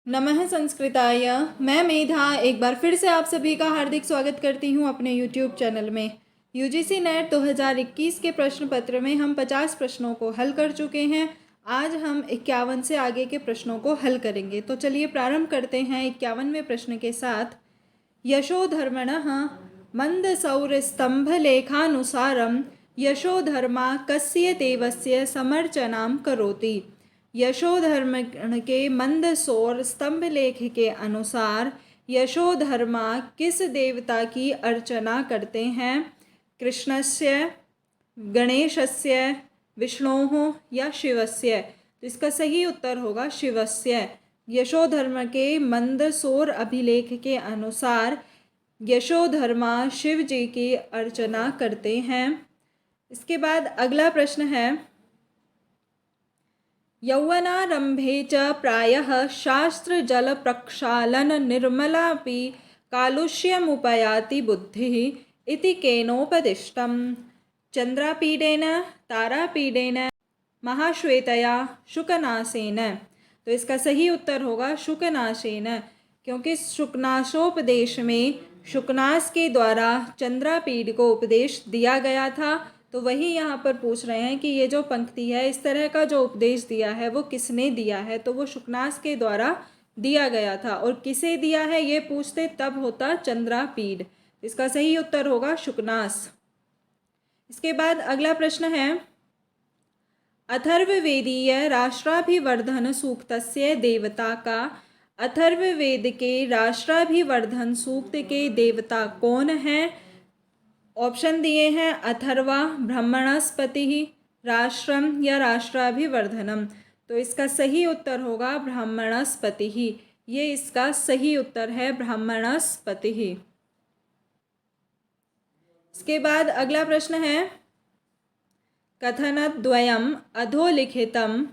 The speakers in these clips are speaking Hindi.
नमः संस्कृताय। मैं मेधा एक बार फिर से आप सभी का हार्दिक स्वागत करती हूँ अपने YouTube चैनल में। यूजीसी नेट 2021 के प्रश्न पत्र में हम 50 प्रश्नों को हल कर चुके हैं। आज हम 51 से आगे के प्रश्नों को हल करेंगे। तो चलिए प्रारंभ करते हैं 51वें प्रश्न के साथ। यशोधर्मणः मंदसौरस्तंभलेखानुसारं यशोधर्मा कस्य देवस्य समर्चनां करोति। यशोधर्म के मंदसौर स्तंभ लेख के अनुसार यशोधर्मा किस देवता की अर्चना करते हैं? कृष्णस्य, गणेशस्य, विष्णोः या शिवस्य? तो इसका सही उत्तर होगा शिवस्य। यशोधर्म के मंदसौर अभिलेख के अनुसार यशोधर्मा शिव जी की अर्चना करते हैं। इसके बाद अगला प्रश्न है, यौवनारंभे च प्रायः शास्त्रजल प्रक्षालन निर्मलापि कालुष्यमुपयाति बुद्धिः इति केनोपदिष्टम्? चंद्रापीडेन, तारापीडेन, महाश्वेतया, शुकनासेन? तो इसका सही उत्तर होगा शुकनासेन, क्योंकि शुकनासोपदेश में शुकनास के द्वारा चंद्रापीड को उपदेश दिया गया था। तो वही यहाँ पर पूछ रहे हैं कि ये जो पंक्ति है, इस तरह का जो उपदेश दिया है वो किसने दिया है? तो वो शुकनास के द्वारा दिया गया था। और किसे दिया है ये पूछते तब होता चंद्रापीड। इसका सही उत्तर होगा शुकनास। इसके बाद अगला प्रश्न है, अथर्ववेदीय राष्ट्राभिवर्धन सूक्तस्य देवता का अथर्ववेद के राष्ट्राभिवर्धन सूक्त के देवता कौन है? ऑप्शन दिए हैं अथर्वा, ब्रह्मणस्पति, राष्ट्रम या राष्ट्राभिवर्धनम। तो इसका सही उत्तर होगा ब्राह्मणस्पति ही। ये इसका सही उत्तर है ब्राह्मणस्पति ही। इसके बाद अगला प्रश्न है, कथनद्वयम् अधोलिखितं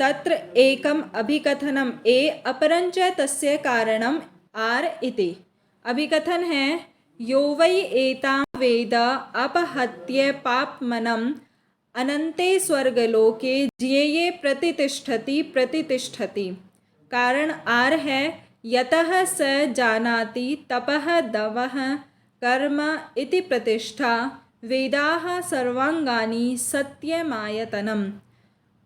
तत्र एकम अभिकथनम ए अपरंच तस्य कारणम आर इति। अभिकथन है, यो वै एतां वेद अपहत्य पापमनम अनंते स्वर्गलोके ज्ञेये प्रतितिष्ठति प्रतितिष्ठति। कारण आर है, यतः स जानाति तपः दवः कर्म इति प्रतिष्ठा वेदाः सर्वांगानि सत्यमायतनम्।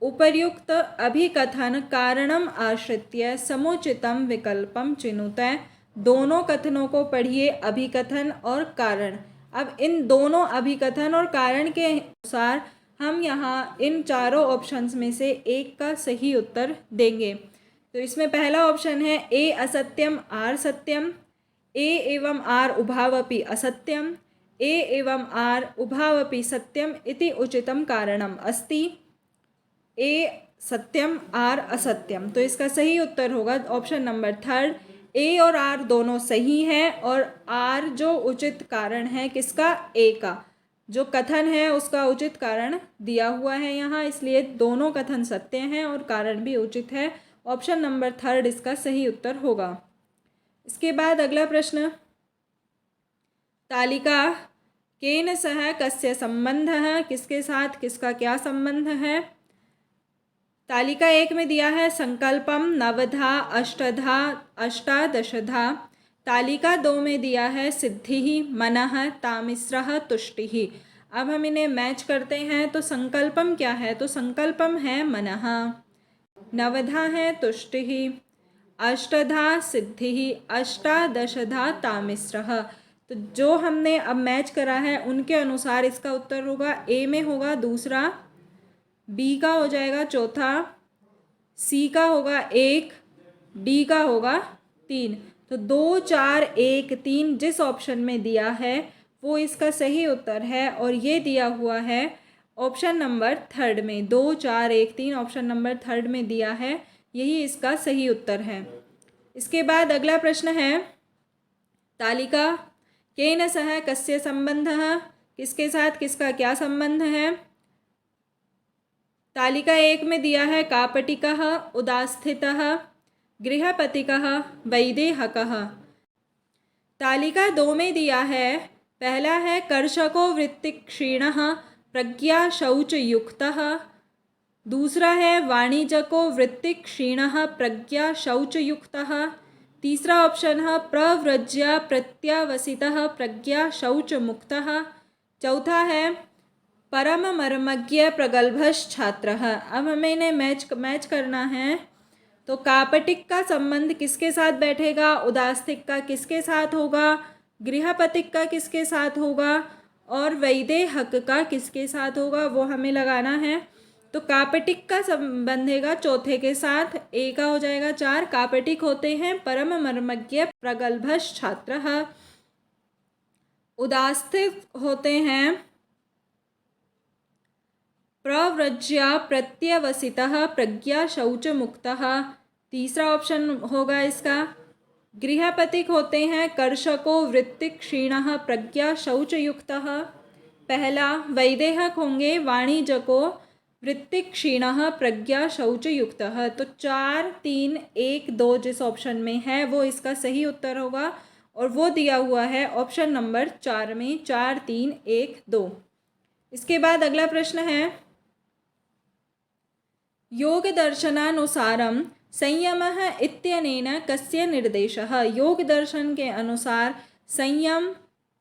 उपर्युक्त अभिकथन कारणम आश्रित्य समुचितम विकल्पम चिनुते। दोनों कथनों को पढ़िए, अभिकथन और कारण। अब इन दोनों अभिकथन और कारण के अनुसार हम यहाँ इन चारों ऑप्शंस में से एक का सही उत्तर देंगे। तो इसमें पहला ऑप्शन है ए असत्यम आर सत्यम, ए एवं आर उभावपि असत्यम, ए एवं आर उभावपि सत्यम इति उचितम कारणम अस्ति। ए सत्यम आर असत्यम। तो इसका सही उत्तर होगा ऑप्शन नंबर थर्ड। ए और आर दोनों सही हैं और आर जो उचित कारण है किसका? ए का। जो कथन है उसका उचित कारण दिया हुआ है यहाँ, इसलिए दोनों कथन सत्य हैं और कारण भी उचित है। ऑप्शन नंबर थर्ड इसका सही उत्तर होगा। इसके बाद अगला प्रश्न, तालिका केन सह कस्य संबंध है? किसके साथ किसका क्या संबंध है? तालिका एक में दिया है संकल्पम नवधा अष्टधा अष्टादशधा। तालिका दो में दिया है सिद्धि मनः तामिस्रः तुष्टि। अब हम इन्हें मैच करते हैं। तो संकल्पम क्या है? तो संकल्पम है मनः, नवधा है तुष्टि, अष्टधा सिद्धि, अष्टादशधा तामिस्रः। तो जो हमने अब मैच करा है उनके अनुसार इसका उत्तर होगा ए में होगा दूसरा, बी का हो जाएगा चौथा, सी का होगा एक, डी का होगा तीन। तो 2, 4, 1, 3 जिस ऑप्शन में दिया है वो इसका सही उत्तर है और ये दिया हुआ है ऑप्शन नंबर थर्ड में। 2, 4, 1, 3 ऑप्शन नंबर थर्ड में दिया है, यही इसका सही उत्तर है। इसके बाद अगला प्रश्न है, तालिका केन सह कस्य संबंधः? किसके साथ किसका क्या संबंध है? तालिका एक में दिया है कापटिकः, उदास्थितः, गृहपतिकः, वैदेहकः। तालिका दो में दिया है, पहला है कर्षको वृत्तिक्षीणः, प्रज्ञा शौचयुक्तः, दूसरा है वाणिज्यको वृत्ति क्षीणः प्रज्ञा शौचयुक्तः। तीसरा ऑप्शन है प्रव्रज्या प्रत्यावसितः प्रज्ञा शौचमुक्तः। चौथा है परम मर्मज्ञ प्रगल्भश्च छात्रः। अब हमें इन्हें मैच करना है। तो कापटिक का संबंध किसके साथ बैठेगा, उदास्तिक का किसके साथ होगा, गृहपतिक का किसके साथ होगा और वैदेहक का किसके साथ होगा, वो हमें लगाना है। तो कापटिक का संबंधेगा चौथे के साथ, ए का हो जाएगा 4। कापटिक होते हैं परम मर्मज्ञ प्रगल्भश्च छात्रः। उदास्तिक होते हैं प्रव्रज्या प्रत्यवसितः प्रज्ञा शौचमुक्तः। तीसरा ऑप्शन होगा इसका। गृहपतिक होते हैं कर्षको वृत्ति क्षीणः प्रज्ञा शौचयुक्तः। पहला। वैदेहक होंगे वाणिज्यको वृत्ति क्षीणः प्रज्ञा शौचयुक्तः। तो 4, 3, 1, 2 जिस ऑप्शन में है वो इसका सही उत्तर होगा और वो दिया हुआ है ऑप्शन नंबर 4 में, 4, 3, 1, 2। इसके बाद अगला प्रश्न है योग दर्शनानुसारम संयमः इत्यनेन कस्य निर्देशः। योग दर्शन के अनुसार संयम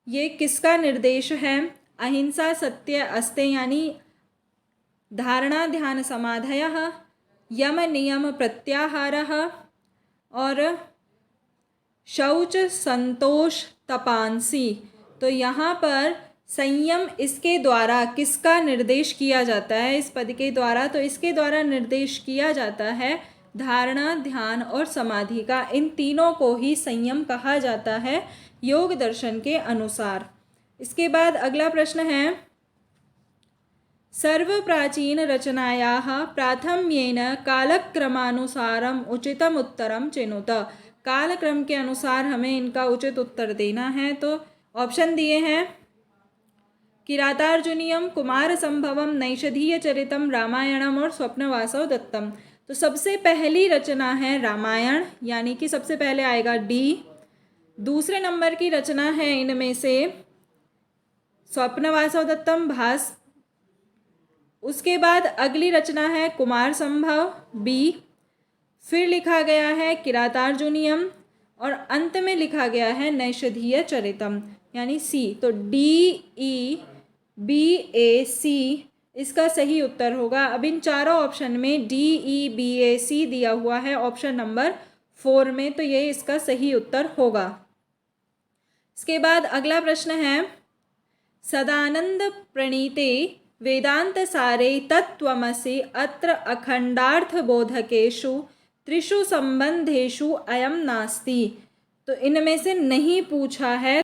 ये किसका निर्देश है। अहिंसा सत्य अस्ते यानी धारणा ध्यान समाधयः, यम नियम प्रत्याहारः और शौच संतोष तपांसी। तो यहाँ पर संयम इसके द्वारा किसका निर्देश किया जाता है, इस पद के द्वारा। तो इसके द्वारा निर्देश किया जाता है धारणा ध्यान और समाधि का। इन तीनों को ही संयम कहा जाता है योग दर्शन के अनुसार। इसके बाद अगला प्रश्न है सर्व प्राचीन रचनायाः प्राथम्येन कालक्रमानुसारम उचितम उत्तरम चिनुत। कालक्रम के अनुसार हमें इनका उचित उत्तर देना है। तो ऑप्शन दिए हैं किरातार्जुनीयम, कुमार संभवम, नैषधीय चरितम, रामायणम और स्वप्नवासव दत्तम। तो सबसे पहली रचना है रामायण, यानी कि सबसे पहले आएगा डी। दूसरे नंबर की रचना है इनमें से स्वप्नवासव दत्तम भास। उसके बाद अगली रचना है कुमार संभव बी। फिर लिखा गया है किरातार्जुनीयम और अंत में लिखा गया है नैषधीय चरितम यानी सी। तो DEBAC इसका सही उत्तर होगा। अब इन चारों ऑप्शन में DEBAC दिया हुआ है ऑप्शन नंबर 4 में, तो ये इसका सही उत्तर होगा। इसके बाद अगला प्रश्न है सदानंद प्रणीते वेदांत सारे तत्त्वमसि अत्र अखंडार्थ बोधकेषु त्रिषु संबंधेषु अयम नास्ति। तो इनमें से नहीं पूछा है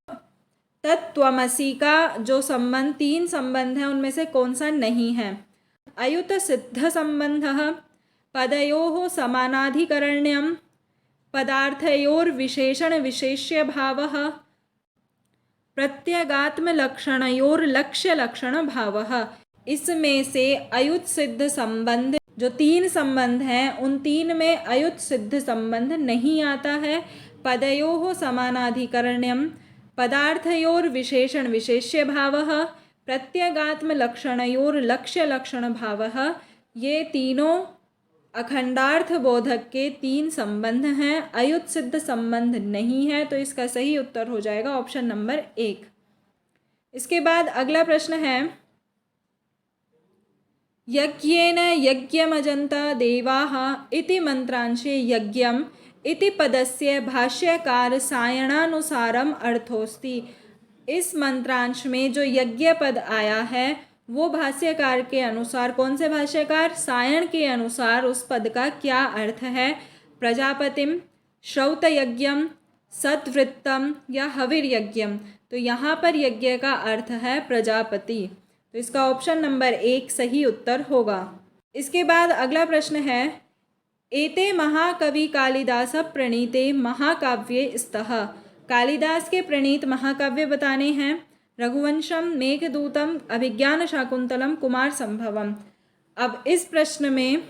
तत्त्वमसि का जो संबंध, 3 संबंध हैं उनमें से कौन सा नहीं है। अयुत सिद्ध संबंधः, पदयोः समानाधिकरण्यम, पदार्थयोर विशेषण विशेष्य भावः, प्रत्यगात्म लक्षणयोर लक्ष्य लक्षण भावः। इसमें से अयुत सिद्ध संबंध जो 3 संबंध हैं उन 3 में अयुत सिद्ध संबंध नहीं आता है। पदयोः समानाधिकरण्यम, पदार्थयोर विशेषण विशेष्य भावः, प्रत्यगात्म लक्षणयोर लक्ष्य लक्षण भावः। ये तीनों अखंडार्थ बोधक के 3 संबंध हैं, अयुत सिद्ध संबंध नहीं है। तो इसका सही उत्तर हो जाएगा ऑप्शन नंबर 1। इसके बाद अगला प्रश्न है यज्ञेन यज्ञमजन्त देवाः इति मंत्रांशे यज्ञम इति पदस्य भाष्यकार सायणानुसारम अर्थोस्ति। इस मंत्रांश में जो यज्ञ पद आया है वो भाष्यकार के अनुसार, कौन से भाष्यकार, सायण के अनुसार उस पद का क्या अर्थ है। प्रजापतिम, श्रौतयज्ञम, सत्वृत्तम या हविर्यज्ञम। तो यहाँ पर यज्ञ का अर्थ है प्रजापति। तो इसका ऑप्शन नंबर 1 सही उत्तर होगा। इसके बाद अगला प्रश्न है एते महाकवि कालिदास प्रणीते महाकाव्ये स्तः। कालिदास के प्रणीत महाकाव्य बताने हैं रघुवंशम, मेघदूतम, अभिज्ञान शाकुंतलम, कुमार संभवम। अब इस प्रश्न में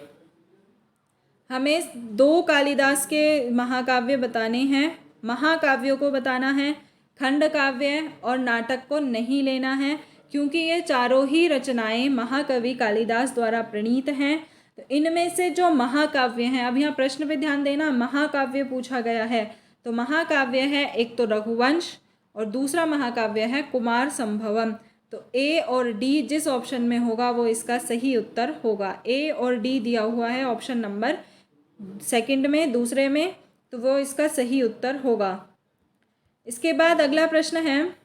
हमें 2 कालिदास के महाकाव्य बताने हैं। महाकाव्यों को बताना है, खंड काव्य और नाटक को नहीं लेना है, क्योंकि ये चारों ही रचनाएं महाकवि कालिदास द्वारा प्रणीत हैं। तो इनमें से जो महाकाव्य हैं, अब यहाँ प्रश्न पे ध्यान देना, महाकाव्य पूछा गया है, तो महाकाव्य है एक तो रघुवंश और दूसरा महाकाव्य है कुमार संभवम। तो ए और डी जिस ऑप्शन में होगा वो इसका सही उत्तर होगा। ए और डी दिया हुआ है ऑप्शन नंबर सेकंड में, दूसरे में, तो वो इसका सही उत्तर होगा। इसके बाद अगला प्रश्न है,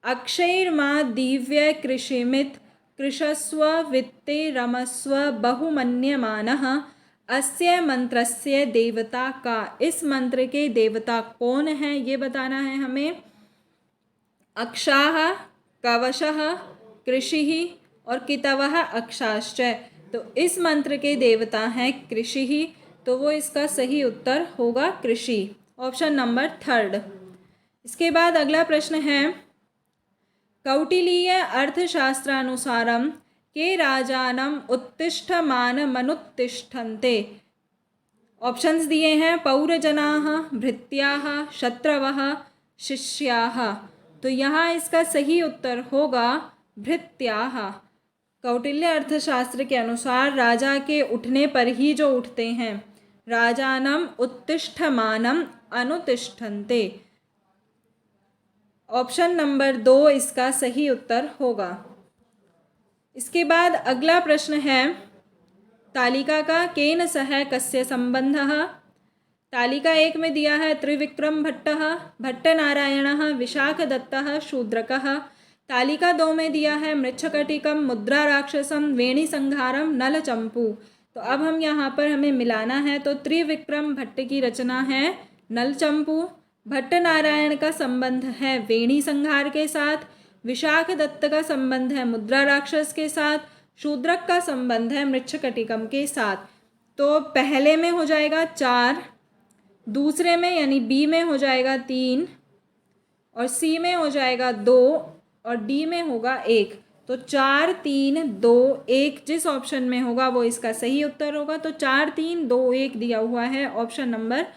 अक्षैर्मा दिव्य कृषिमित कृषस्व वित्ते रमस्व बहुमन्यमानः अस्य मंत्रस्य देवता का। इस मंत्र के देवता कौन है ये बताना है हमें। अक्षाः, कवशः, कृषिः और कितवः अक्षाश्च। तो इस मंत्र के देवता हैं कृषि, तो वो इसका सही उत्तर होगा कृषि, ऑप्शन नंबर थर्ड। इसके बाद अगला प्रश्न है, कौटिल्य अर्थशास्त्रानुसारम के राजानम उत्तिष्ठमानमनुत्तिष्ठन्ते। ऑप्शंस दिए हैं, पौरजनाः, भृत्याः, शत्रवः, शिष्याः। तो यहाँ इसका सही उत्तर होगा भृत्याः। कौटिल्य अर्थशास्त्र के अनुसार राजा के उठने पर ही जो उठते हैं, राजानम उत्तिष्ठमानम अनुतिष्ठन्ते। ऑप्शन नंबर 2 इसका सही उत्तर होगा। इसके बाद अगला प्रश्न है, तालिका का केन सह कस्य संबंधः। तालिका 1 में दिया है त्रिविक्रम भट्टः, भट्टनारायणः, विशाखदत्तः, शूद्रकः। तालिका 2 में दिया है मृच्छकटिकम, मुद्रा राक्षसम, वेणी संहारम, नलचंपू। तो अब हम यहाँ पर हमें मिलाना है, तो त्रिविक्रम भट्ट की रचना है नलचंपू, भट्टनारायण का संबंध है वेणी संहार के साथ, विशाखदत्त का संबंध है मुद्रा राक्षस के साथ, शूद्रक का संबंध है मृच्छकटिकम के साथ। तो पहले में हो जाएगा 4, दूसरे में यानी बी में हो जाएगा 3 और सी में हो जाएगा 2 और डी में होगा 1। तो 4, 3, 2, 1 जिस ऑप्शन में होगा वो इसका सही उत्तर होगा। तो 4, 3, 2, 1 दिया हुआ है ऑप्शन नंबर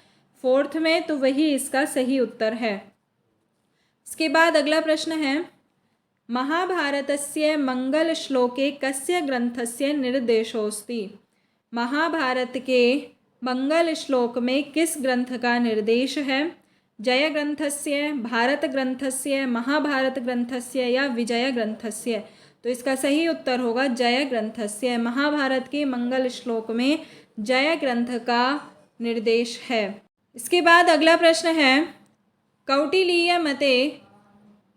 4 में, तो वही इसका सही उत्तर है। इसके बाद अगला प्रश्न है, महाभारतस्य मंगल श्लोके कस्य ग्रंथस्य निर्देशोस्ति। महाभारत के मंगल श्लोक में किस ग्रंथ का निर्देश है। जय ग्रंथस्य, भारत ग्रंथस्य, महाभारत ग्रंथस्य या विजय ग्रंथस्य। तो इसका सही उत्तर होगा जय ग्रंथस्य। महाभारत के मंगल श्लोक में जय ग्रंथ का निर्देश है। इसके बाद अगला प्रश्न है, कौटिल्य मते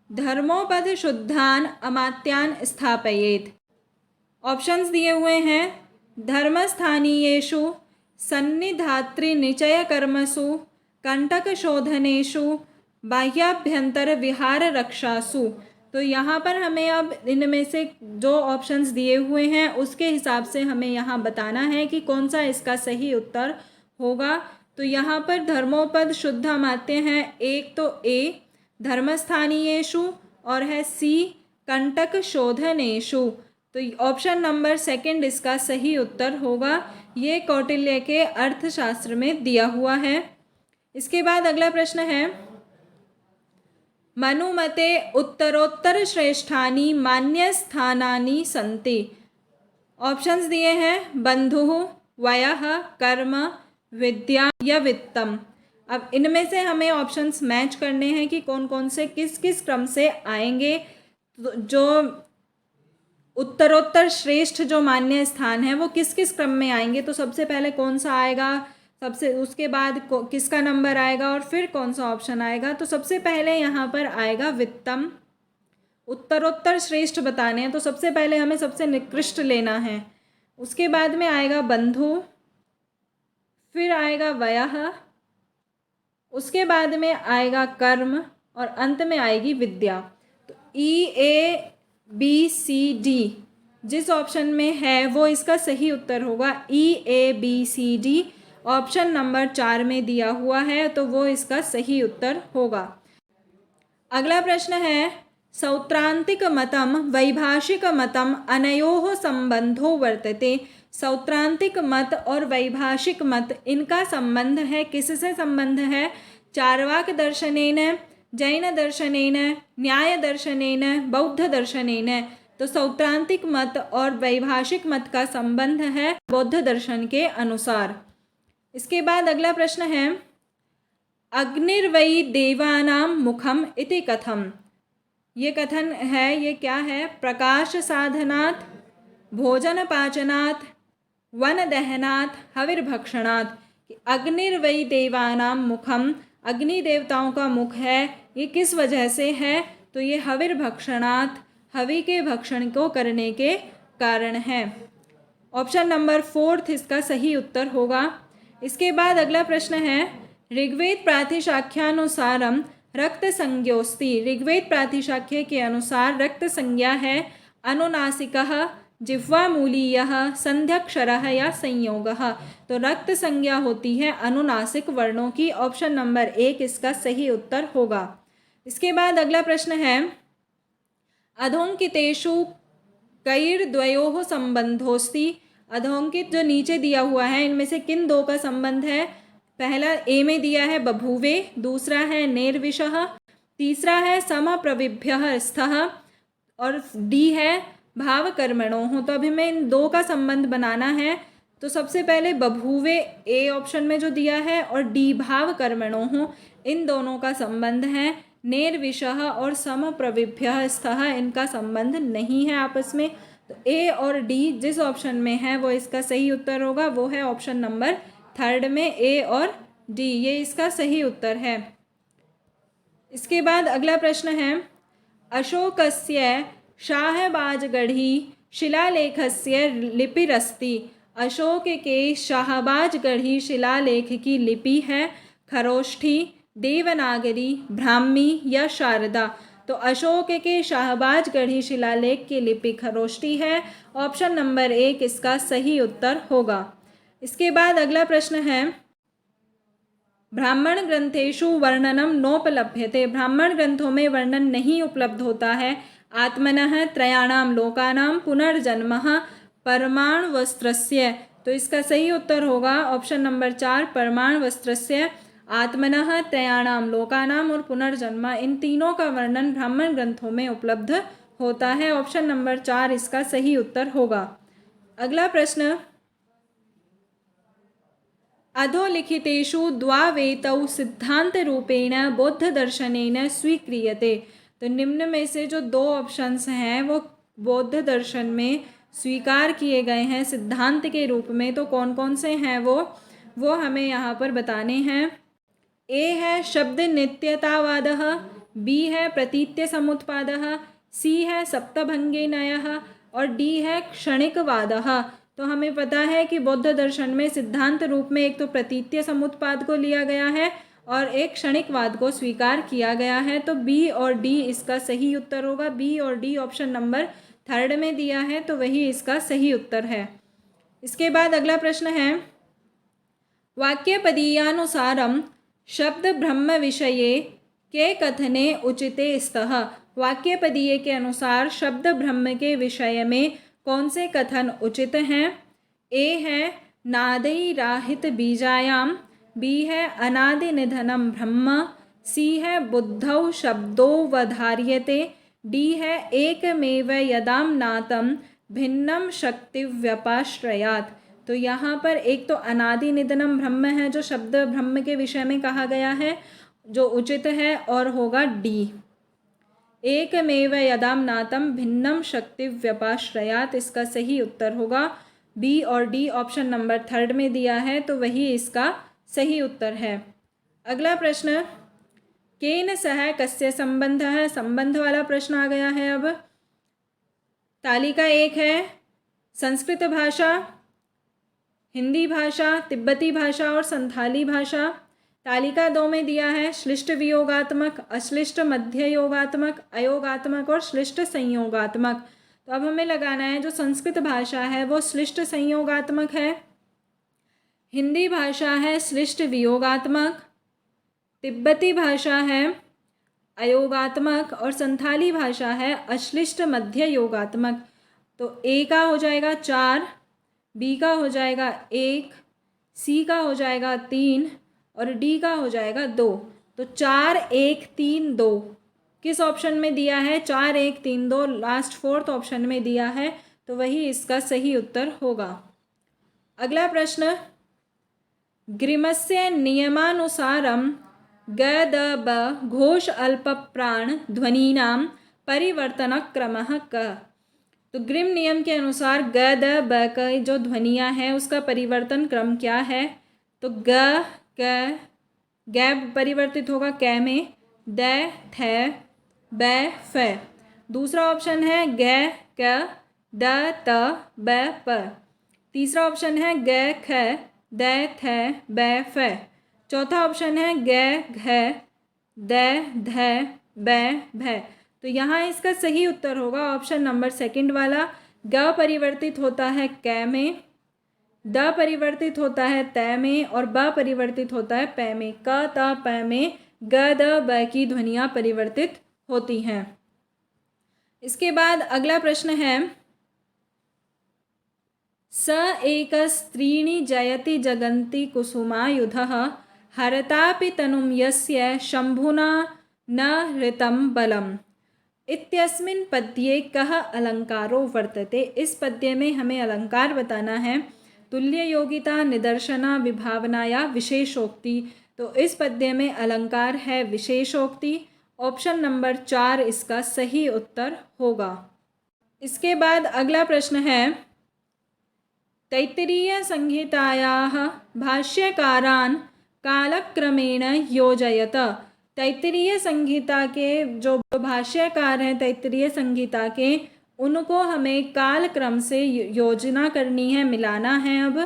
धर्मोपद शुद्धान अमात्यान स्थापयेत्। ऑप्शंस दिए हुए हैं, धर्मस्थानीयेषु, सन्निधात्री निचय कर्मसु, कंटक शोधनेषु, बाह्याभ्यंतर विहार रक्षासु। तो यहाँ पर हमें अब इनमें से जो ऑप्शंस दिए हुए हैं उसके हिसाब से हमें यहाँ बताना है कि कौन सा इसका सही उत्तर होगा। तो यहाँ पर धर्मोपद शुद्ध अमात्य हैं, एक तो ए धर्मस्थानीयेषु और है सी कंटक शोधनेषु। तो ऑप्शन नंबर 2 इसका सही उत्तर होगा। ये कौटिल्य के अर्थशास्त्र में दिया हुआ है। इसके बाद अगला प्रश्न है, मनुमते उत्तरोत्तर श्रेष्ठानि मान्यस्थानानि सन्ति। ऑप्शंस दिए हैं, बंधुः, वयः, कर्म, विद्या या वित्तम। अब इनमें से हमें ऑप्शंस मैच करने हैं कि कौन कौन से किस किस क्रम से आएंगे। जो उत्तरोत्तर श्रेष्ठ जो मान्य स्थान है वो किस किस क्रम में आएंगे। तो सबसे पहले कौन सा आएगा, सबसे उसके बाद किसका नंबर आएगा और फिर कौन सा ऑप्शन आएगा। तो सबसे पहले यहाँ पर आएगा वित्तम। उत्तरोत्तर श्रेष्ठ बताने हैं तो सबसे पहले हमें सबसे निकृष्ट लेना है। उसके बाद में आएगा बंधु, फिर आएगा वयः, उसके बाद में आएगा कर्म और अंत में आएगी विद्या। तो EABCD जिस ऑप्शन में है वो इसका सही उत्तर होगा। EABCD ऑप्शन नंबर 4 में दिया हुआ है, तो वो इसका सही उत्तर होगा। अगला प्रश्न है, सौत्रांतिक मतम वैभाषिक मतम अनयोः संबंधो वर्तते। सौत्रांतिक मत और वैभाषिक मत इनका संबंध है, किससे संबंध है। चार्वाक दर्शनेन, जैन दर्शनेन, न्याय दर्शनेन, बौद्ध दर्शनेन। तो सौत्रांतिक मत और वैभाषिक मत का संबंध है बौद्ध दर्शन के अनुसार। इसके बाद अगला प्रश्न है, अग्निर्वै देवानां मुखम इति कथम। ये कथन है, ये क्या है? प्रकाश साधनात्, भोजन पाचनात्, वन दहनात्, हविर्भक्षणात्। अग्निर्वै देवानां मुखम, अग्नि देवताओं का मुख है। ये किस वजह से है? तो ये हविर्भक्षणात्, हवि के भक्षण को करने के कारण है। ऑप्शन नंबर 4 इसका सही उत्तर होगा। इसके बाद अगला प्रश्न है, ऋग्वेद प्रातिशाख्यानुसारम रक्त संज्ञोस्ति। ऋग्वेद प्रातिशाख्य के अनुसार रक्त संज्ञा है अनुनासिकः, जिह्वामूलीयः, संध्यक्षरः या संयोगः। तो रक्त संज्ञा होती है अनुनासिक वर्णों की। ऑप्शन नंबर 1 इसका सही उत्तर होगा। इसके बाद अगला प्रश्न है, अधोंकितेषु कैर्द्वयोः संबंधोस्ति। अधोंकित जो नीचे दिया हुआ है, इनमें से किन दो का संबंध है? पहला ए में दिया है बभूवे, दूसरा है नेर्विशः, तीसरा है समप्रविभ्यः स्थः और डी है भावकर्मणोः। तो अभी हमें इन दो का संबंध बनाना है। तो सबसे पहले बभूवे ए ऑप्शन में जो दिया है और डी भावकर्मणोः, इन दोनों का संबंध है। नेर्विशः और समप्रविभ्यः स्थः, इनका संबंध नहीं है आपस में। तो ए और डी जिस ऑप्शन में है वो इसका सही उत्तर होगा। वो है ऑप्शन नंबर 3 में ए और डी, ये इसका सही उत्तर है। इसके बाद अगला प्रश्न है, अशोकस्य शाहबाजगढ़ी शिलालेखस्य लिपिरस्ति। अशोक के शाहबाजगढ़ी शिलालेख की लिपि है खरोष्ठी, देवनागरी, ब्राह्मी या शारदा। तो अशोक के शाहबाजगढ़ी शिलालेख की लिपि खरोष्ठी है। ऑप्शन नंबर 1 इसका सही उत्तर होगा। इसके बाद अगला प्रश्न है, ब्राह्मण ग्रंथेषु वर्णनम नोपलभ्यते। ब्राह्मण ग्रंथों में वर्णन नहीं उपलब्ध होता है आत्मनः त्रयाणाम लोकानाम पुनर्जन्मः परमाणुवस्त्रस्य। तो इसका सही उत्तर होगा ऑप्शन नंबर 4 परमाणुवस्त्रस्य। आत्मनः त्रयाणाम लोकानाम और पुनर्जन्म, इन तीनों का वर्णन ब्राह्मण ग्रंथों में उपलब्ध होता है। ऑप्शन नंबर 4 इसका सही उत्तर होगा। अगला प्रश्न, अधोलिखितेषु द्वावेतौ सिद्धांत रूपेण बौद्ध दर्शनेन स्वीक्रियते। तो निम्न में से जो दो ऑप्शंस हैं वो बौद्ध दर्शन में स्वीकार किए गए हैं सिद्धांत के रूप में। तो कौन कौन से हैं वो हमें यहाँ पर बताने हैं। ए है शब्द नित्यतावादः, बी है प्रतीत्य समुत्पादः, सी है सप्तभंगे नयः और डी है क्षणिकवादः। तो हमें पता है कि बौद्ध दर्शन में सिद्धांत रूप में एक तो प्रतीत्य समुत्पाद को लिया गया है और एक क्षणिकवाद को स्वीकार किया गया है। तो बी और डी इसका सही उत्तर होगा। बी और डी ऑप्शन नंबर 3 में दिया है, तो वही इसका सही उत्तर है। इसके बाद अगला प्रश्न है, वाक्यपदीयानुसारम शब्द ब्रह्म विषये के कथने उचिते स्तः। वाक्यपदीय के अनुसार शब्द ब्रह्म के विषय में कौन से कथन उचित हैं? ए है नादैराहित बीजायाम, बी है अनादि निधनम ब्रह्म, सी है बुद्धौ शब्दो वधार्यते, डी है एकमेव यदाम नातम भिन्नम शक्ति व्यपाश्रयात्। तो यहाँ पर एक तो अनादि निधनम ब्रह्म है जो शब्द ब्रह्म के विषय में कहा गया है, जो उचित है और होगा डी। एकमेव यदाम नातम भिन्नम शक्ति व्यपाश्रयात्, इसका सही उत्तर होगा। बी और डी ऑप्शन नंबर 3 में दिया है, तो वही इसका सही उत्तर है। अगला प्रश्न, केन सह कस्य संबंध है। संबंध वाला प्रश्न आ गया है। अब तालिका 1 है संस्कृत भाषा, हिंदी भाषा, तिब्बती भाषा और संथाली भाषा। तालिका 2 में दिया है श्लिष्ट वियोगात्मक, अश्लिष्ट मध्य योगात्मक, अयोगात्मक और श्लिष्ट संयोगात्मक। तो अब हमें लगाना है जो संस्कृत भाषा है वो श्लिष्ट संयोगात्मक है, हिंदी भाषा है श्लिष्ट वियोगात्मक, तिब्बती भाषा है अयोगात्मक और संथाली भाषा है अश्लिष्ट मध्य योगात्मक। तो ए का हो जाएगा 4, बी का हो जाएगा 1, सी का हो जाएगा 3 और डी का हो जाएगा 2। तो 4 1 3 2 किस ऑप्शन में दिया है? 4 1 3 2 लास्ट 4th ऑप्शन में दिया है, तो वही इसका सही उत्तर होगा। अगला प्रश्न, ग्रीमस्य नियमानुसारम ग द ब घोष अल्प प्राण ध्वनीनां परिवर्तन क्रमः क। तो ग्रिम नियम के अनुसार ग द ब का जो ध्वनियाँ हैं उसका परिवर्तन क्रम क्या है? तो ग क गैब परिवर्तित होगा कै में, द थ ब फ। दूसरा ऑप्शन है ग क द त ब प। तीसरा ऑप्शन है ग ख द थ ब फ। चौथा ऑप्शन है ग घ द ध ब भ। तो यहाँ इसका सही उत्तर होगा ऑप्शन नंबर सेकंड वाला। ग परिवर्तित होता है कै में, द परिवर्तित होता है तय में और ब परिवर्तित होता है पै में। क त प में ग द ब की ध्वनियाँ परिवर्तित होती हैं। इसके बाद अगला प्रश्न है, स एकस्त्रीणि जयति जगन्ति कुसुमायुधः हरतापि तनुं यस्य शम्भुना न हृतं बलम् इत्यस्मिन् पद्ये कः अलंकारो वर्तते। इस पद्य में हमें अलंकार बताना है। तुल्य योगिता, निदर्शना, विभावना या विशेषोक्ति। तो इस पद्य में अलंकार है विशेषोक्ति। ऑप्शन नंबर 4 इसका सही उत्तर होगा। इसके बाद अगला प्रश्न है, तैत्तिरीय संहितायाः भाष्यकारान् कालक्रमेण योजयत। तैत्तिरीय संहिता के जो भाष्यकार हैं तैत्तिरीय संहिता के, उनको हमें काल क्रम से योजना करनी है, मिलाना है। अब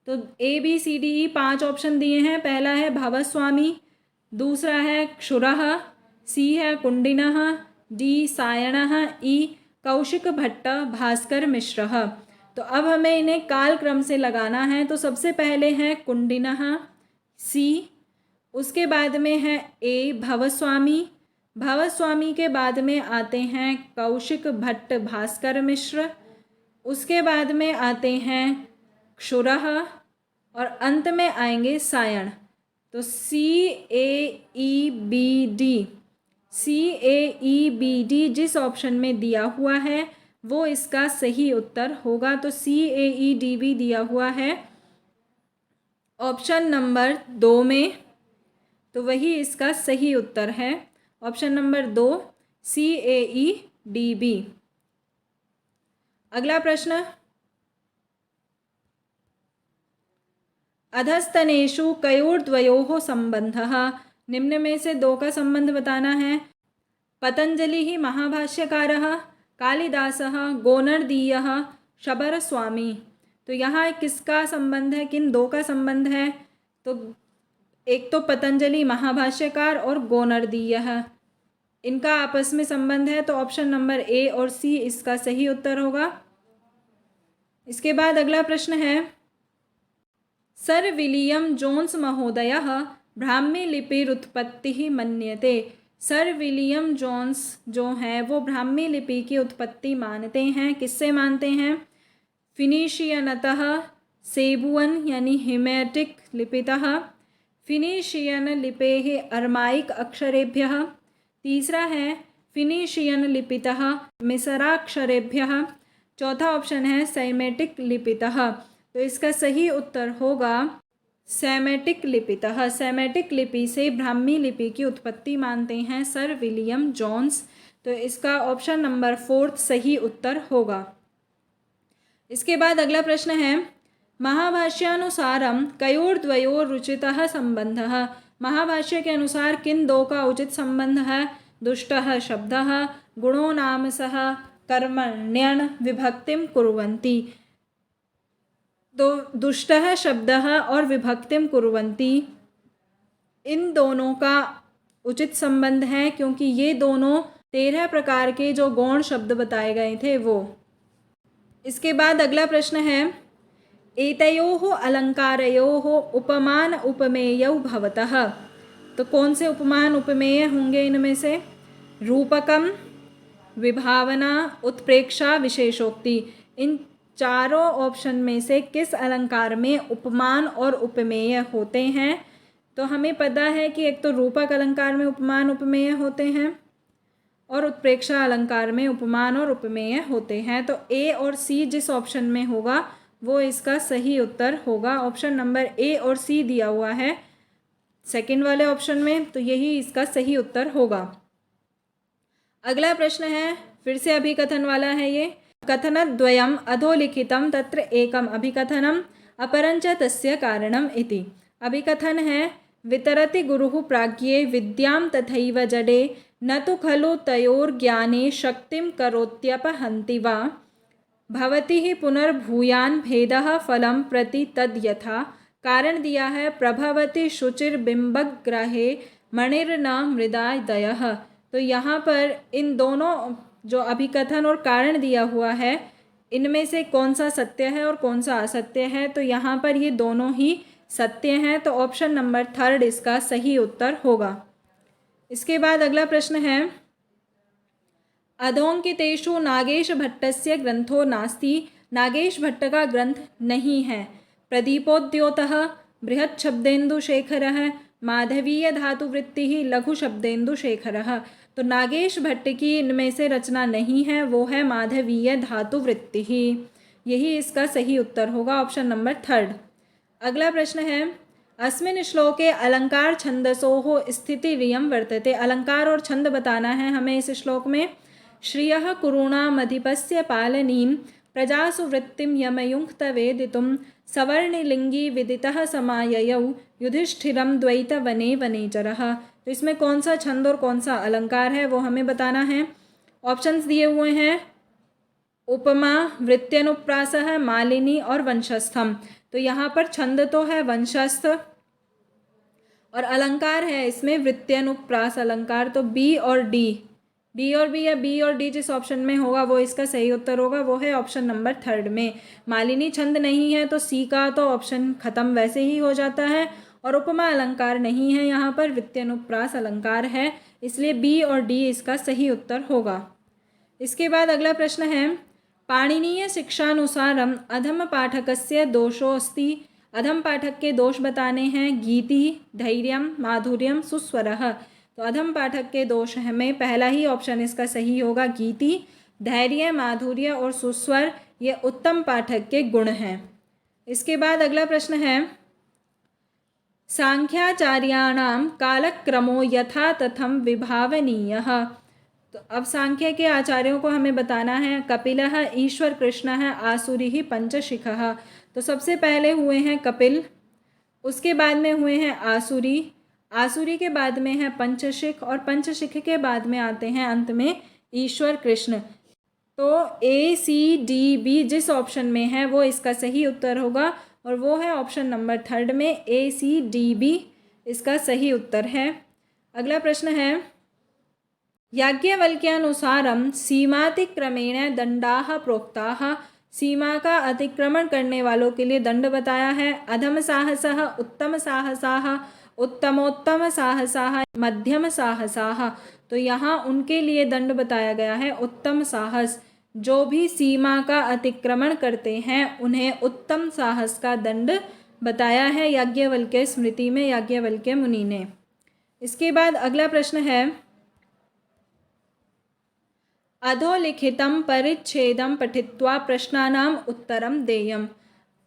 तो ABCDE 5 ऑप्शन दिए हैं। पहला है भवस्वामी, दूसरा है क्षुरः, C है कुंडिनः, D सायणः, E कौशिक भट्ट, भास्कर मिश्रः। तो अब हमें इन्हें काल क्रम से लगाना है। तो सबसे पहले है कुंडिनः C, उसके बाद में है A भवस्वामी, भवस्वामी के बाद में आते हैं कौशिक भट्ट, भास्कर मिश्र, उसके बाद में आते हैं क्षुरः और अंत में आएंगे सायण। तो CAEBD जिस ऑप्शन में दिया हुआ है वो इसका सही उत्तर होगा। तो CAEDB दिया हुआ है ऑप्शन नंबर 2 में, तो वही इसका सही उत्तर है। Option number 2 CAEDB। अगला प्रश्न, अधस्तनेषु कयोर्द्वयोः संबंधः। निम्न में से 2 का संबंध बताना है। पतंजलि महाभाष्यकारः, कालिदासः, गोनर्दीयः, शबरस्वामी। तो यहाँ किसका संबंध है, किन 2 का संबंध है? तो एक तो पतंजलि महाभाष्यकार और गोनर्दीय, इनका आपस में संबंध है। तो ऑप्शन नंबर A और C इसका सही उत्तर होगा। इसके बाद अगला प्रश्न है, सर विलियम जोन्स महोदयः ब्राह्मी लिपिरुत्पत्तिः मन्यते। सर विलियम जोन्स जो हैं वो ब्राह्मी लिपि की उत्पत्ति मानते हैं। किससे मानते हैं? फिनीशियनतः, सेबुअन यानी हिमैटिक लिपितः, फिनीशियन लिपेः अर्माइक अक्षरेभ्यः। तीसरा है फिनीशियन लिपितः मिसराक्षरेभ्यः। चौथा ऑप्शन है सैमेटिक लिपितः। तो इसका सही उत्तर होगा सैमेटिक लिपितः। सैमेटिक लिपि से ब्राह्मी लिपि की उत्पत्ति मानते हैं सर विलियम जोन्स। तो इसका ऑप्शन नंबर 4 सही उत्तर होगा। इसके बाद अगला प्रश्न है, महाभाष्यानुसारम कयोर्द्वयोरुचितः संबंधः। महाभाष्य के अनुसार किन 2 का उचित संबंध है? दुष्टः शब्दः, गुणो नाम सह कर्मण्यन विभक्तिम कुर्वन्ति। तो दुष्टः शब्दः और विभक्तिम कुर्वन्ति, इन दोनों का उचित संबंध है क्योंकि ये दोनों 13 प्रकार के जो गौण शब्द बताए गए थे वो। इसके बाद अगला प्रश्न है, एतयोः अलंकारयोः उपमान उपमेयौ भवतः। तो कौन से उपमान उपमेय होंगे इनमें से? रूपकम, विभावना, उत्प्रेक्षा, विशेषोक्ति। इन चारों ऑप्शन में से किस अलंकार में उपमान और उपमेय होते हैं? तो हमें पता है कि एक तो रूपक अलंकार में उपमान उपमेय होते हैं, और उत्प्रेक्षा अलंकार में उपमान और उपमेय होते हैं। तो ए और सी जिस ऑप्शन में होगा वो इसका सही उत्तर होगा। ऑप्शन नंबर ए और सी दिया हुआ है सेकंड वाले ऑप्शन में, तो यही इसका सही उत्तर होगा। अगला प्रश्न है, फिर से अभिकथन वाला है ये। कथनद्वयम् अधोलिखितं तत्र एकम् अभिकथनम् अपरञ्च तस्य कारणम् इति। अभिकथन है, वितरति गुरुः प्राज्ञे विद्यां तथैव जडे न तु खलु तयोर्ज्ञाने शक्तिं करोत्यपहन्ति वा भवति ही पुनर्भूयान् भेदः फलं प्रति तद् यथा। कारण दिया है, प्रभवति शुचिर्बिम्बग्राहे मणिर्न मृदादयः। तो यहाँ पर इन दोनों जो अभिकथन और कारण दिया हुआ है इनमें से कौन सा सत्य है और कौन सा असत्य है, तो यहाँ पर ये दोनों ही सत्य हैं। तो ऑप्शन नंबर थर्ड इसका सही उत्तर होगा। इसके बाद अगला प्रश्न है, अधोंकितेषु नागेश भट्टस्य ग्रंथो नास्ति। नागेश भट्ट का ग्रंथ नहीं है। प्रदीपोद्योतः, बृहच्छब्देन्दुशेखरः, माधवीय धातुवृत्तिः, लघुशब्देन्दुशेखरः। तो नागेश भट्ट की इनमें से रचना नहीं है, वो है माधवीय धातुवृत्तिः। यही इसका सही उत्तर होगा, ऑप्शन नंबर थर्ड। अगला प्रश्न है, अस्मिन् श्लोके अलंकार छंदसोः स्थितिरियं वर्तते। अलंकार और छंद बताना है हमें इस श्लोक में। श्रियः कुरूणामधिपस्य पालनीं प्रजासु वृत्तिं यमयुङ्क्त वेदितुं सवर्णिलिंगी विदितः समाययौ युधिष्ठिरं द्वैतवने वनेचरः। तो इसमें कौन सा छंद और कौन सा अलंकार है वो हमें बताना है। ऑप्शंस दिए हुए हैं, उपमा, वृत्यनुप्रासः, मालिनी और वंशस्थम। तो यहाँ पर छंद तो है वंशस्थ और अलंकार है इसमें वृत्यनुप्रास अलंकार। तो बी और डी, डी और बी या बी और डी जिस ऑप्शन में होगा वो इसका सही उत्तर होगा, वो है ऑप्शन नंबर थर्ड में। मालिनी छंद नहीं है तो सी का तो ऑप्शन खत्म वैसे ही हो जाता है। और उपमा अलंकार नहीं है, यहाँ पर वृत्यनुप्रास अलंकार है, इसलिए बी और डी इसका सही उत्तर होगा। इसके बाद अगला प्रश्न है, पाणिनीय शिक्षानुसारम अधम पाठकस्य दोषोऽस्ति। अधम पाठक के दोष बताने हैं, गीति, धैर्यम, माधुर्यम, सुस्वरः। तो अधम पाठक के दोष हमें पहला ही ऑप्शन इसका सही होगा, गीति, धैर्य, माधुर्य और सुस्वर ये उत्तम पाठक के गुण हैं। इसके बाद अगला प्रश्न है, सांख्याचार्याणां कालक्रमो यथा तथम विभावनीयः। तो अब सांख्य के आचार्यों को हमें बताना है, कपिलः, ईश्वर कृष्णः, आसुरिः, पंचशिखः। तो सबसे पहले हुए हैं कपिल, उसके बाद में हुए हैं आसुरी, आसुरी के बाद में है पंचशिख और पंचशिख के बाद में आते हैं अंत में ईश्वर कृष्ण। तो ए सी डी बी जिस ऑप्शन में है वो इसका सही उत्तर होगा और वो है ऑप्शन नंबर थर्ड में, ए सी डी बी इसका सही उत्तर है। अगला प्रश्न है, याज्ञवल्क्यानुसारम सीमातिक्रमेण दंडाः प्रोक्ताः। सीमा का अतिक्रमण करने वालों के लिए दंड बताया है, अधम साहसः, उत्तम साहसाः, उत्तमोत्तम साहसाः, मध्यम साहसाः। तो यहाँ उनके लिए दंड बताया गया है उत्तम साहस। जो भी सीमा का अतिक्रमण करते हैं उन्हें उत्तम साहस का दंड बताया है याज्ञवल्क्य स्मृति में, याज्ञवल्क्य मुनि ने। इसके बाद अगला प्रश्न है, अधोलिखितं परिच्छेदं पठित्वा प्रश्नानाम उत्तरम देयम्।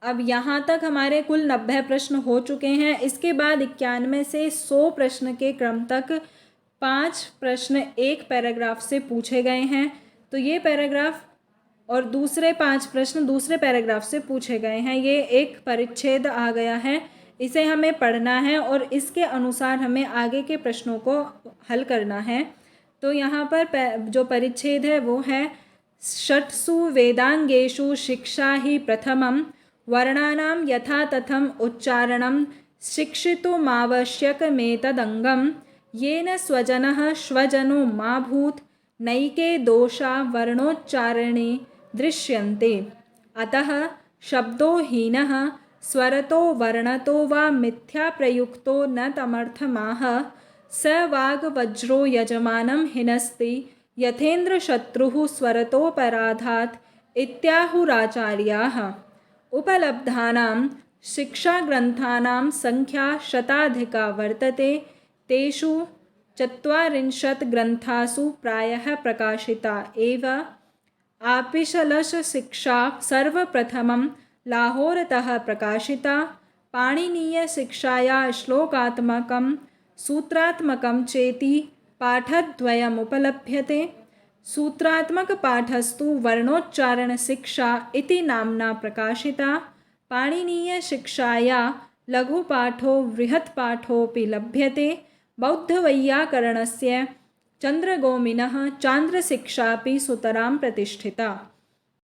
अब यहाँ तक हमारे कुल 90 प्रश्न हो चुके हैं। इसके बाद 91 से 100 प्रश्न के क्रम तक 5 प्रश्न एक पैराग्राफ से पूछे गए हैं। तो ये पैराग्राफ और दूसरे 5 प्रश्न दूसरे पैराग्राफ से पूछे गए हैं। ये एक परिच्छेद आ गया है, इसे हमें पढ़ना है और इसके अनुसार हमें आगे के प्रश्नों को हल करना है। तो यहाँ पर जो परिच्छेद है वो है, षट्सु वेदांगेषु शिक्षा ही प्रथमं वर्णानां यथा तथम उच्चारणं शिक्षितुमावश्यकमेतदंगं येन स्वजनः श्वजनो मा भूत् नैके दोषा वर्णोच्चारणे दृश्यन्ते। अतः शब्दो हीनः स्वरतो वर्णतो वा मिथ्या प्रयुक्तो न तमर्थमाह स वाग्वज्रो यजमानं हिनस्ति यथेन्द्र शत्रुः स्वरतोपराधात् इत्याहुराचार्याः। उपलब्धानां शिक्षाग्रन्थानां संख्या शताधिका वर्तते, तेषु चत्वारिंशत् ग्रन्थासु प्रायः प्रकाशिता एव। आपिशलशिक्षा सर्वप्रथमं लाहोरतः प्रकाशिता। पाणिनीयशिक्षाया श्लोकात्मकं सूत्रात्मकं चेति पाठद्वयमुपलभ्यते। सूत्रात्मकपाठस्तु वर्णोच्चारणशिक्षा इति नाम्ना प्रकाशिता। पाणिनीयशिक्षाया लघुपाठो बृहत्पाठोऽपि लभ्यते। बौद्धवैयाकरणस्य चंद्रगौमिनः चांद्रशिक्षापि सुतरां प्रतिष्ठिता।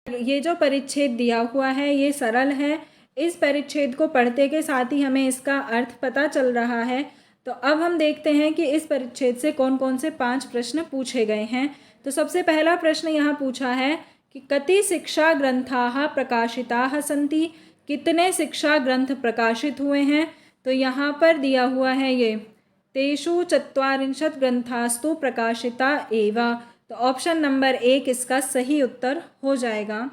ये जो परिच्छेद दिया हुआ है ये सरल है। इस परिच्छेद को पढ़ते के साथ ही हमें इसका अर्थ पता चल रहा है। तो अब हम देखते हैं कि इस परिच्छेद से कौन कौन से 5 प्रश्न पूछे गए हैं। तो सबसे पहला प्रश्न यहाँ पूछा है कि कति शिक्षा ग्रंथाः प्रकाशिताः सन्ति, कितने शिक्षा ग्रंथ प्रकाशित हुए हैं। तो यहाँ पर दिया हुआ है ये तेषु 44 ग्रंथास्तु प्रकाशिता एव। तो ऑप्शन नंबर 1 इसका सही उत्तर हो जाएगा।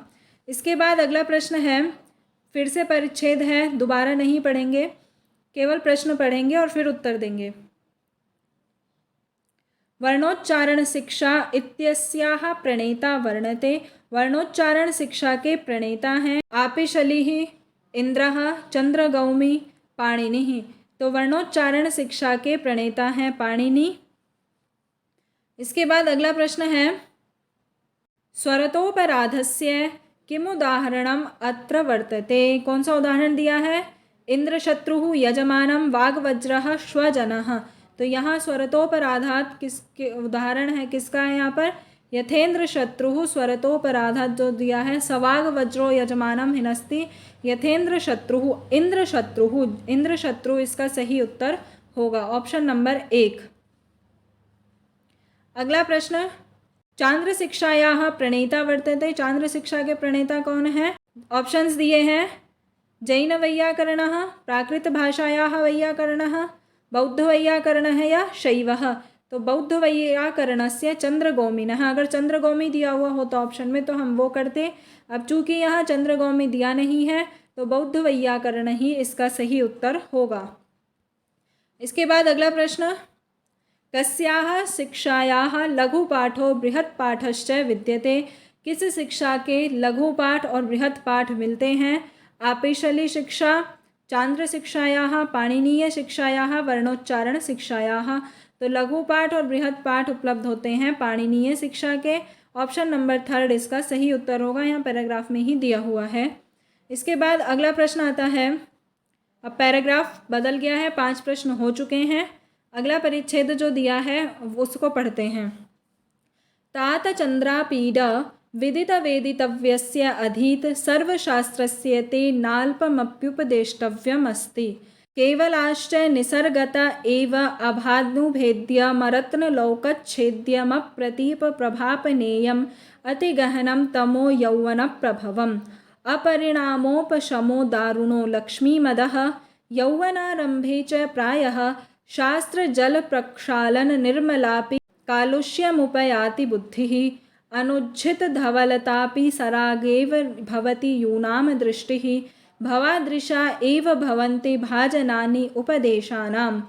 इसके बाद अगला प्रश्न है, फिर से परिच्छेद है, दोबारा नहीं पढ़ेंगे, केवल प्रश्न पढ़ेंगे और फिर उत्तर देंगे। वर्णोच्चारण शिक्षा इत्यस्याः प्रणेता वर्णते। वर्णोच्चारण शिक्षा के प्रणेता हैं आपिशलिः, इंद्रः, चंद्रगौमी, पाणिनिः। तो वर्णोच्चारण शिक्षा के प्रणेता हैं पाणिनि। इसके बाद अगला प्रश्न है, स्वरतोपराधस्य किमुदाहरणम् अत्र वर्तते। कौन सा उदाहरण दिया है? इंद्रशत्रुः, यजमानं, वाग्वज्रः, श्वजनः। तो यहाँ स्वरतोपराधात किसके उदाहरण है, किसका है यहाँ पर? यथेंद्र शत्रुः स्वरतोपराधात जो दिया है, सवाग वज्रो यजमानम हिनस्ति यथेंद्र शत्रुः, इंद्र शत्रुः, इंद्र शत्रु इसका सही उत्तर होगा, ऑप्शन नंबर 1। अगला प्रश्न, चांद्र शिक्षायाः प्रणेता वर्तते। चांद्र शिक्षा के प्रणेता कौन है? ऑप्शंस दिए हैं, जैन वैयाकरणः, प्राकृत भाषायाः वैयाकरणः, बौद्ध वैयाकरणः या शैवः। तो बौद्ध वैयाकरणस्य चंद्रगौमिनः। अगर चंद्रगौमी दिया हुआ हो तो ऑप्शन में तो हम वो करते। अब चूंकि यहाँ चंद्रगौमी दिया नहीं है तो बौद्ध वैयाकरण ही इसका सही उत्तर होगा। इसके बाद अगला प्रश्न, कस्याः शिक्षायाः लघुपाठो बृहत्पाठश्च विद्यते। किस शिक्षा के लघुपाठ और बृहत्पाठ मिलते हैं? आपेशली शिक्षा, चांद्र शिक्षायाः, पाणिनीय शिक्षायाः, वर्णोच्चारण शिक्षायाः। तो लघुपाठ और बृहत्पाठ उपलब्ध होते हैं पाणिनीय शिक्षा के। ऑप्शन नंबर 3 इसका सही उत्तर होगा, यहाँ पैराग्राफ में ही दिया हुआ है। इसके बाद अगला प्रश्न आता है, अब पैराग्राफ बदल गया है, 5 प्रश्न हो चुके हैं। अगला परिच्छेद जो दिया है उसको पढ़ते हैं। तात चंद्रापीड विदित वेदितव्यस्य अधीत सर्वशास्त्रस्य ते नाल्पमप्युपदेष्टव्यम् अस्ति। केवलाश्च निसर्गत एव अभानुभेद्यमरत्नलौकच्छेद्यमप्रतीप प्रभापनेयम् अतिगहनं तमो यौवनप्रभवम् अपरिणामोपशमो दारुणो लक्ष्मीमदः यौवनारम्भे च प्रायः शास्त्रजलप्रक्षालन निर्मलापि कालुष्यमुपयाति बुद्धिः अनुज्झितधवलतापि सरागेव भवति यूनां दृष्टिः भवादृशा एव भवन्ति भाजनानि उपदेशानाम्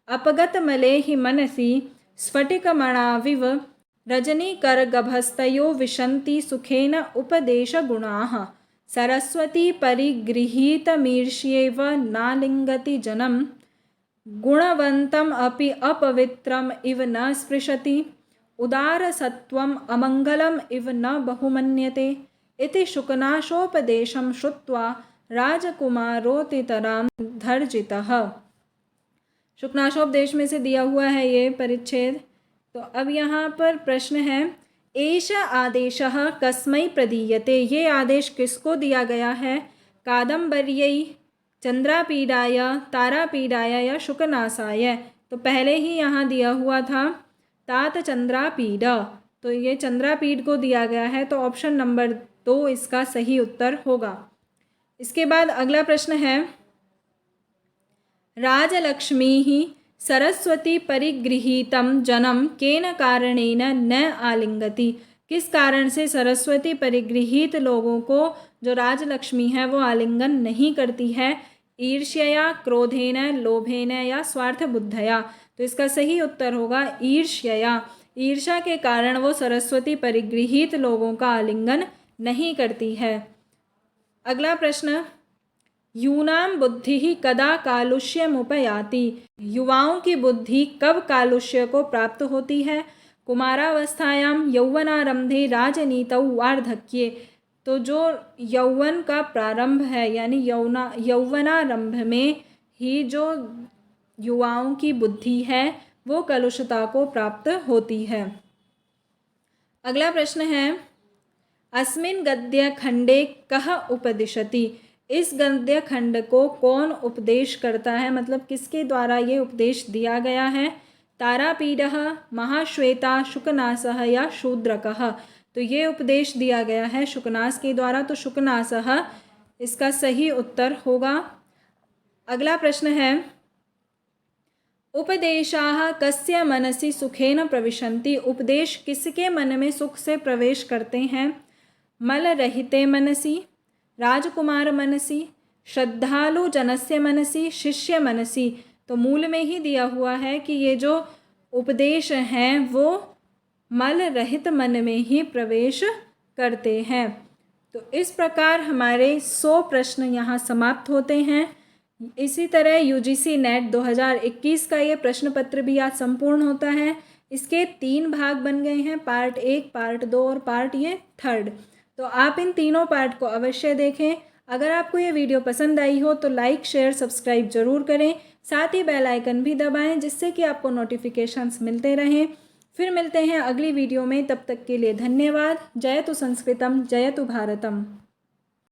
अपगतमलेहि मनसि स्फटिकमणाविव रजनीकरगभस्तयो विशन्ति सुखेन उपदेशगुणाः सरस्वती परिगृहीतमीर्ष्येव नालिङ्गति जनं गुणवन्तम् अपि अपवित्रम् इव न स्पृशति उदारसत्वम् अमङ्गलम् इव न बहुमन्यते इति शुकनाशोपदेशं श्रुत्वा राजकुमारोतितरां धर्जितः। शुकनाशोपदेश में से दिया हुआ है ये परिच्छेद। तो अब यहाँ पर प्रश्न है, एष आदेशः कस्मै प्रदीयते। ये आदेश किसको दिया गया है? कादम्बर्यै, चंद्रापीडाय, तारापीडाय या शुकनासाय। तो पहले ही यहाँ दिया हुआ था तात चंद्रापीड, तो ये चंद्रापीड को दिया गया है, तो ऑप्शन नंबर 2 इसका सही उत्तर होगा। इसके बाद अगला प्रश्न है, राजलक्ष्मीः सरस्वती परिगृहीतं जनं केन कारणेन न आलिंगति। किस कारण से सरस्वती परिगृहीत लोगों को जो राजलक्ष्मी है वो आलिंगन नहीं करती है? ईर्ष्यया, क्रोधेन, लोभेन या स्वार्थ बुद्धया। तो इसका सही उत्तर होगा ईर्ष्यया। ईर्ष्या के कारण वो सरस्वती परिगृहीत लोगों का आलिंगन नहीं करती है। अगला प्रश्न, यूनां बुद्धि कदा कालुष्यमुपयाति। युवाओं की बुद्धि कब कालुष्य को प्राप्त होती है? कुमारावस्थायां, यौवनारंभे, राजनीतौ, वार्धक्ये। तो जो यौवन का प्रारंभ है यानी यौवनारंभ में ही जो युवाओं की बुद्धि है वो कलुषता को प्राप्त होती है। अगला प्रश्न है, अस्मिन् गद्य खंडे कः उपदिशति। इस गद्य खंड को कौन उपदेश करता है, मतलब किसके द्वारा ये उपदेश दिया गया है? तारापीडः, महाश्वेता, शुकनासः या शूद्रकः। तो ये उपदेश दिया गया है शुकनास के द्वारा, तो शुकनासः इसका सही उत्तर होगा। अगला प्रश्न है, उपदेशाः कस्य मनसि सुखेन प्रविशन्ति। उपदेश किसके मन में सुख से प्रवेश करते हैं? मलरहिते मनसि, राजकुमार मनसि, श्रद्धालु जनस्य मनसि, शिष्य मनसि। तो मूल में ही दिया हुआ है कि ये जो उपदेश हैं वो मल रहित मन में ही प्रवेश करते हैं। तो इस प्रकार हमारे 100 प्रश्न यहाँ समाप्त होते हैं। इसी तरह यूजीसी नेट 2021 का ये प्रश्न पत्र भी आज संपूर्ण होता है। इसके 3 भाग बन गए हैं, पार्ट 1, पार्ट 2 और पार्ट ये 3rd। तो आप इन तीनों पार्ट को अवश्य देखें। अगर आपको ये वीडियो पसंद आई हो तो लाइक, शेयर, सब्सक्राइब जरूर करें। साथ ही बेल आइकन भी दबाएं जिससे कि आपको नोटिफिकेशंस मिलते रहें। फिर मिलते हैं अगली वीडियो में, तब तक के लिए धन्यवाद। जयतु संस्कृतम, जयतु भारतम।